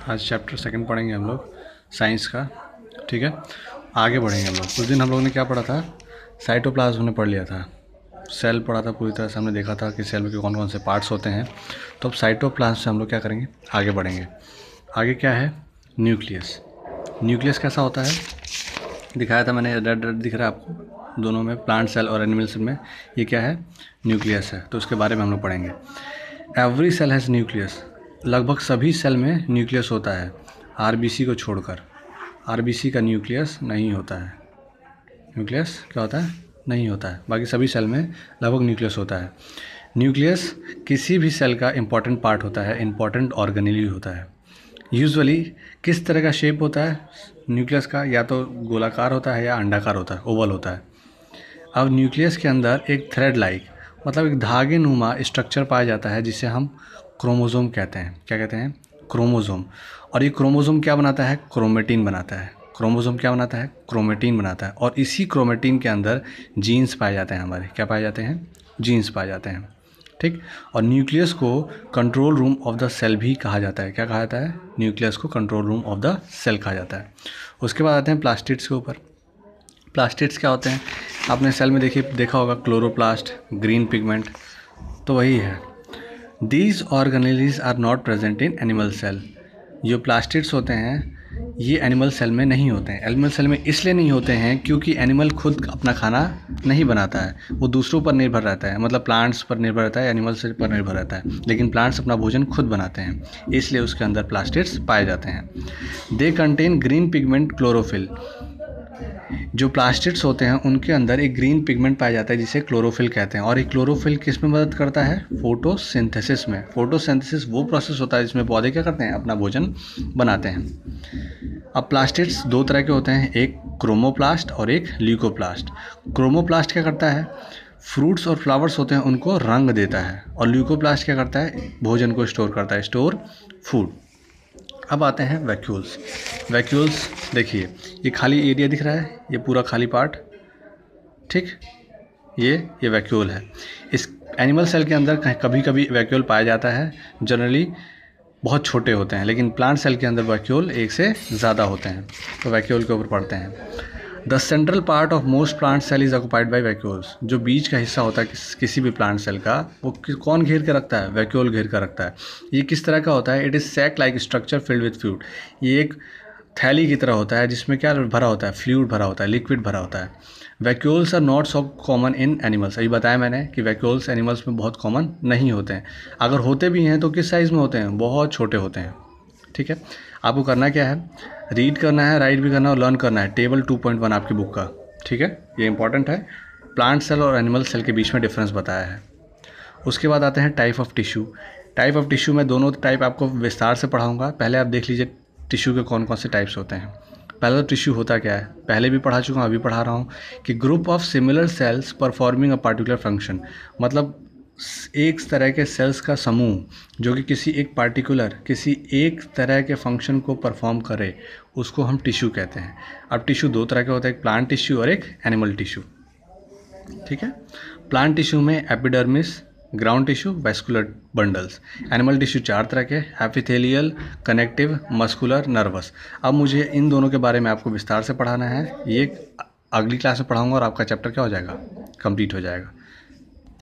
आज chapter second पढ़ेंगे हम लोग साइंस का। ठीक है, आगे बढ़ेंगे हम लोग। उस दिन हम लोगों ने क्या पढ़ा था, साइटोप्लाज्म हमने पढ़ लिया था, सेल पढ़ा था, पूरी तरह से हमने देखा था कि सेल के कौन कौन से पार्ट्स होते हैं। तो अब साइटोप्लाज्म से हम लोग क्या करेंगे, आगे बढ़ेंगे। आगे क्या है, न्यूक्लियस। न्यूक्लियस कैसा होता है, दिखाया था मैंने, रेड रेड दिख रहा है आपको दोनों में, प्लांट सेल और एनिमल सेल में। ये क्या है, न्यूक्लियस है। तो उसके बारे में हम लोग पढ़ेंगे। एवरी सेल हैज़ न्यूक्लियस, लगभग सभी सेल में न्यूक्लियस होता है, आरबीसी को छोड़कर। आरबीसी का न्यूक्लियस नहीं होता है। न्यूक्लियस क्या होता है, नहीं होता है। बाकी सभी सेल में लगभग न्यूक्लियस होता है। न्यूक्लियस किसी भी सेल का इंपॉर्टेंट पार्ट होता है, इंपॉर्टेंट ऑर्गेनेल होता है। यूजुअली किस तरह का शेप होता है न्यूक्लियस का, या तो गोलाकार होता है या अंडाकार होता है, ओवल होता है। अब न्यूक्लियस के अंदर एक थ्रेड लाइक, मतलब एक धागे नुमा स्ट्रक्चर पाया जाता है, जिसे हम क्रोमोसोम कहते हैं। क्या कहते हैं, क्रोमोसोम। और ये क्रोमोसोम क्या बनाता है, क्रोमेटिन बनाता है। क्रोमोसोम क्या बनाता है, क्रोमेटिन बनाता है। और इसी क्रोमेटिन के अंदर जीन्स पाए जाते हैं हमारे। क्या पाए जाते हैं, जीन्स पाए जाते हैं। ठीक। और न्यूक्लियस को control room of the cell भी कहा जाता है। क्या कहा जाता है, न्यूक्लियस को control room of the cell कहा जाता है। उसके बाद आते हैं प्लास्टिड्स के ऊपर। प्लास्टिड्स क्या होते हैं, आपने सेल में देखा होगा, क्लोरोप्लास्ट, ग्रीन पिगमेंट, तो वही है। These organelles are not present in animal cell. जो प्लास्टिड्स होते हैं ये एनिमल सेल में नहीं होते हैं। एनिमल सेल में इसलिए नहीं होते हैं क्योंकि एनिमल खुद अपना खाना नहीं बनाता है, वो दूसरों पर निर्भर रहता है। मतलब प्लांट्स पर निर्भर रहता है, एनिमल्स पर निर्भर रहता है। लेकिन प्लांट्स अपना भोजन खुद बनाते हैं, इसलिए उसके अंदर प्लास्टिड्स पाए जाते हैं। They contain green pigment chlorophyll. जो प्लास्टिड्स होते हैं उनके अंदर एक ग्रीन पिगमेंट पाया जाता है जिसे क्लोरोफिल कहते हैं। और ये क्लोरोफिल किस में मदद करता है, फोटोसिंथेसिस में। फोटोसिंथेसिस वो प्रोसेस होता है जिसमें पौधे क्या करते हैं, अपना भोजन बनाते हैं। अब प्लास्टिड्स दो तरह के होते हैं, एक क्रोमोप्लास्ट और एक ल्यूकोप्लास्ट। क्रोमोप्लास्ट क्या करता है, फ्रूट्स और फ्लावर्स होते हैं उनको रंग देता है। और ल्यूकोप्लास्ट क्या करता है, भोजन को स्टोर करता है, स्टोर फूड। अब आते हैं वैक्यूल्स। वैक्यूल्स देखिए, ये खाली एरिया दिख रहा है, ये पूरा खाली पार्ट, ठीक, ये वैक्यूल है। इस एनिमल सेल के अंदर कभी कभी वैक्यूल पाया जाता है, जनरली बहुत छोटे होते हैं। लेकिन प्लांट सेल के अंदर वैक्यूल एक से ज़्यादा होते हैं। तो वैक्यूल के ऊपर पढ़ते हैं। The central part of most plant cell is occupied by vacuoles. जो बीच का हिस्सा होता है किसी भी प्लांट सेल का, वो कौन घेर के रखता है, वैक्यूल घेर कर रखता है। ये किस तरह का होता है, it is sac like structure filled with fluid. ये एक थैली की तरह होता है जिसमें क्या भरा होता है, फ्लूइड भरा होता है, लिक्विड भरा होता है। Vacuoles are not so common in animals. अभी बताया मैंने कि वैक्यूल्स एनिमल्स में बहुत कॉमन नहीं होते हैं। अगर होते भी हैं तो किस साइज़ में होते हैं, बहुत छोटे होते हैं। ठीक है, आपको करना क्या है, रीड करना है, राइट भी करना है और लर्न करना है। टेबल 2.1 आपकी बुक का, ठीक है, ये इंपॉर्टेंट है। प्लांट सेल और एनिमल सेल के बीच में डिफरेंस बताया है। उसके बाद आते हैं type of tissue. Type of tissue में दोनों टाइप आपको विस्तार से पढ़ाऊंगा। पहले आप देख लीजिए टिश्यू के कौन कौन से टाइप्स होते हैं। पहले तो टिश्यू होता क्या है, पहले भी पढ़ा चुका हूँ, अभी पढ़ा रहा हूँ कि group of similar sales performing a particular function. मतलब एक तरह के सेल्स का समूह जो कि किसी एक तरह के फंक्शन को परफॉर्म करे, उसको हम टिश्यू कहते हैं। अब टिश्यू दो तरह के होते हैं, एक प्लांट टिश्यू और एक एनिमल टिश्यू। ठीक है, प्लांट टिश्यू में epidermis, ground tissue, vascular bundles. Animal tissue चार तरह के, एपिथेलियल, कनेक्टिव, मस्कुलर, नर्वस। अब मुझे इन दोनों के बारे में आपको विस्तार से पढ़ाना है। ये अगली क्लास में पढ़ाऊंगा और आपका चैप्टर क्या हो जाएगा, कंप्लीट हो जाएगा।